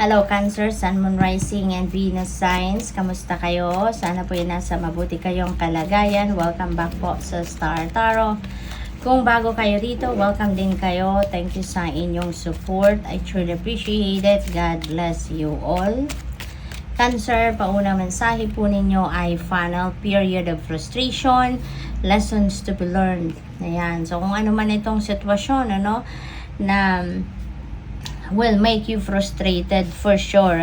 Hello Cancer, Sun, Moon, Rising, and Venus signs. Kamusta kayo? Sana po nasa mabuti kayong kalagayan. Welcome back po sa Star Tarot. Kung bago kayo rito, welcome din kayo. Thank you sa inyong support. I truly appreciate it. God bless you all. Cancer, paunang mensahe po ninyo ay final period of frustration, lessons to be learned. Ayan. So kung ano man itong sitwasyon, na will make you frustrated for sure,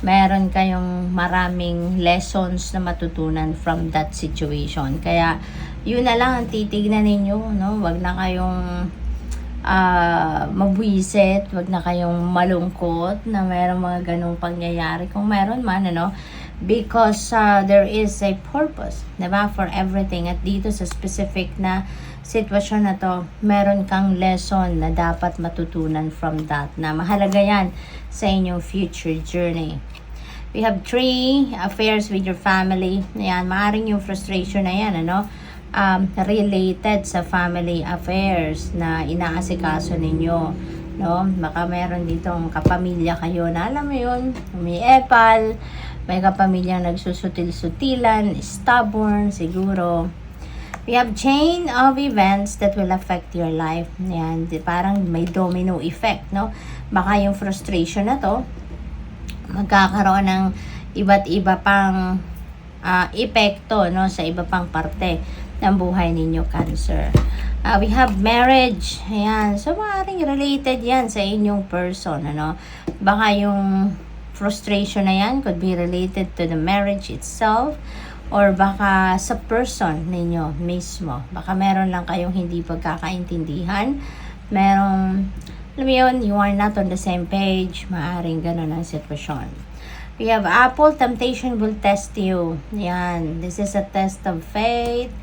meron kayong maraming lessons na matutunan from that situation. Kaya yun na lang ang titignan ninyo, wag na kayong mabwisit, wag na kayong malungkot na meron mga ganong pangyayari kung meron man, because there is a purpose, diba, for everything. At dito sa specific na sitwasyon na to, meron kang lesson na dapat matutunan from that, na mahalaga yan sa inyong future journey. We have 3 affairs with your family. Ayan, maaring yung frustration na yan, related sa family affairs na inaasikaso ninyo, baka meron ditong kapamilya kayo na alam mo yun, may epal, may kapamilyang nagsusutil-sutilan, stubborn siguro. We have chain of events that will affect your life. Yan, parang may domino effect, Baka yung frustration na to, magkakaroon ng iba't iba pang epekto, sa iba pang parte ng buhay ninyo, Cancer. We have marriage. Ayan. So, maaaring related yan sa inyong person, Baka yung frustration na yan could be related to the marriage itself, or baka sa person ninyo mismo. Baka meron lang kayong hindi pagkakaintindihan. Merong, alam mo yun, you are not on the same page. Maaring ganun ang sitwasyon. We have Apple, temptation will test you. Yan. This is a test of faith.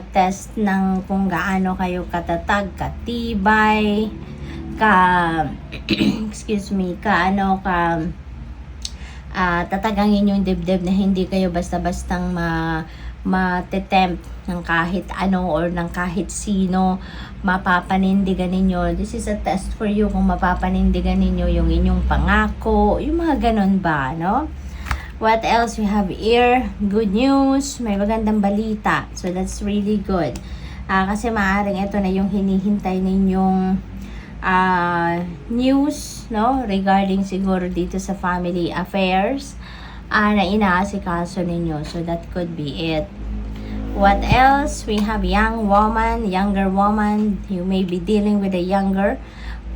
Test ng kung gaano kayo katatag, katibay, tatagangin yung dibdib na hindi kayo basta-bastang matetempt ng kahit ano or ng kahit sino, mapapanindigan ninyo. This is a test for you kung mapapanindigan ninyo yung inyong pangako, yung mga ganun ba, What else? We have here, good news, may magandang balita. So that's really good. Kasi maaaring ito na yung hinihintay ninyong news, regarding siguro dito sa family affairs na inaasikaso ninyo. So that could be it. What else? We have younger woman. You may be dealing with a younger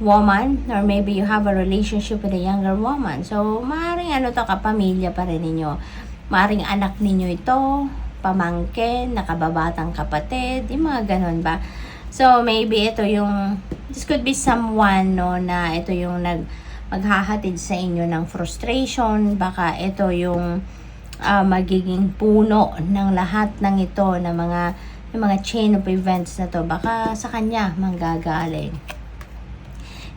woman, or maybe you have a relationship with a younger woman. So maaaring kapamilya pa rin ninyo. Maaaring anak ninyo ito, pamangkin, nakababatang kapatid, yung mga ganun ba. So maybe ito this could be someone, na ito yung maghahatid sa inyo ng frustration. Baka ito yung magiging puno ng lahat ng ito, na yung mga chain of events na to. Baka sa kanya manggagaling.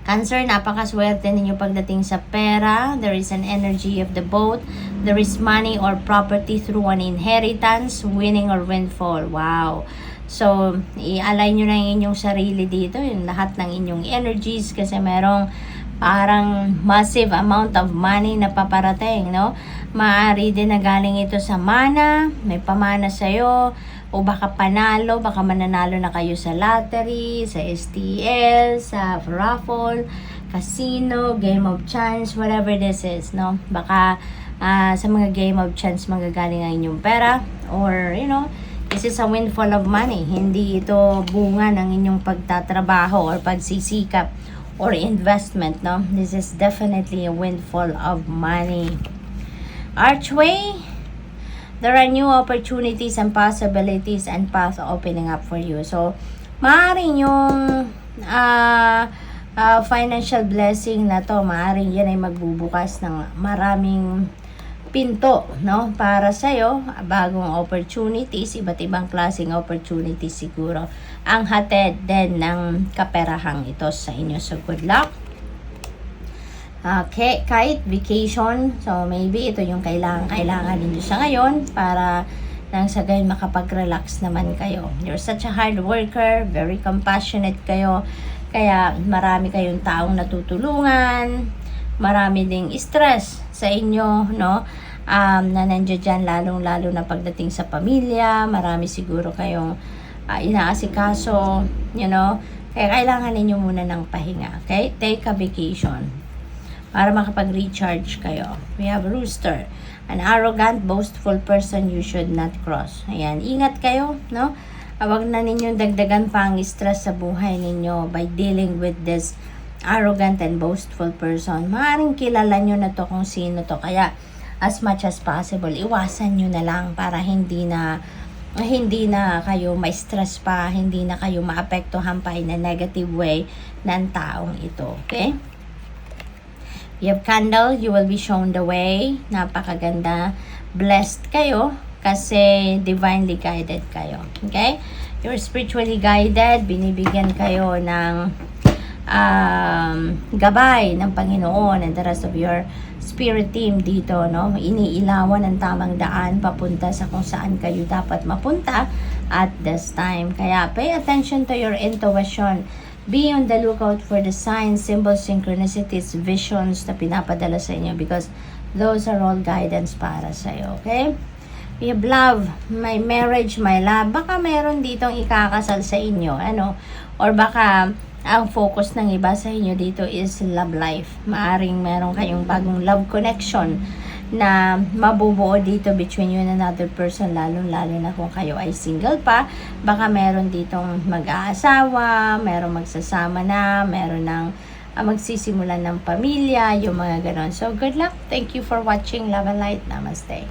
Cancer, napakaswerte ninyo pagdating sa pera. There is an energy of the boat. There is money or property through an inheritance, winning or windfall. Wow! So, i-align nyo na yung inyong sarili dito, yung lahat ng inyong energies, kasi merong parang massive amount of money na paparating, Maaari din na galing ito sa mana, may pamana sa'yo, o baka panalo, baka mananalo na kayo sa lottery, sa STL, sa raffle, casino, game of chance, whatever this is, Baka sa mga game of chance manggagaling ang inyong pera, or, this is a windfall of money. Hindi ito bunga ng inyong pagtatrabaho or pagsisikap or investment, This is definitely a windfall of money. Archway, there are new opportunities and possibilities and paths opening up for you. So, maaaring yung financial blessing na to, maaaring yan ay magbubukas ng maraming pinto, para sa'yo, bagong opportunities, iba't ibang klaseng opportunities siguro ang hatid din ng kaperahang ito sa inyo. So, good luck. Okay, kahit vacation, so maybe ito yung kailangan ninyo sa ngayon para nang sa gayon makapag-relax naman kayo. You're such a hard worker, very compassionate kayo, kaya marami kayong taong natutulungan, marami ding stress sa inyo, no? Na nandiyan dyan, lalong-lalo na pagdating sa pamilya, marami siguro kayong inaasikaso, you know? Kaya kailangan ninyo muna ng pahinga, okay? Take a vacation para makapag-recharge kayo. We have Rooster. An arrogant, boastful person you should not cross. Ayan, ingat kayo, no? Huwag na ninyong dagdagan pa ang stress sa buhay ninyo by dealing with this arrogant and boastful person. Maaaring kilala nyo na to kung sino to. Kaya, as much as possible, iwasan nyo na lang para hindi na kayo ma-stress pa, hindi na kayo maapektuhan pa in a negative way ng taong ito. Okay? You have Candle, you will be shown the way. Napakaganda. Blessed kayo kasi divinely guided kayo. Okay? You're spiritually guided. Binibigyan kayo ng gabay ng Panginoon and the rest of your spirit team dito, no? Iniilawan ng tamang daan papunta sa kung saan kayo dapat mapunta at this time. Kaya pay attention to your intuition. Be on the lookout for the signs, symbols, synchronicities, visions na pinapadala sa inyo because those are all guidance para sa iyo. Okay? We have love, my marriage, my love. Baka meron ditong ikakasal sa inyo, ano? Or baka ang focus ng iba sa inyo dito is love life. Maaring meron kayong bagong love connection na mabubuo dito between you and another person, lalo na kung kayo ay single pa. Baka meron ditong mag-aasawa, meron magsasama na, meron ng magsisimulan ng pamilya, yung mga ganon. So, good luck. Thank you for watching. Love and Light. Namaste.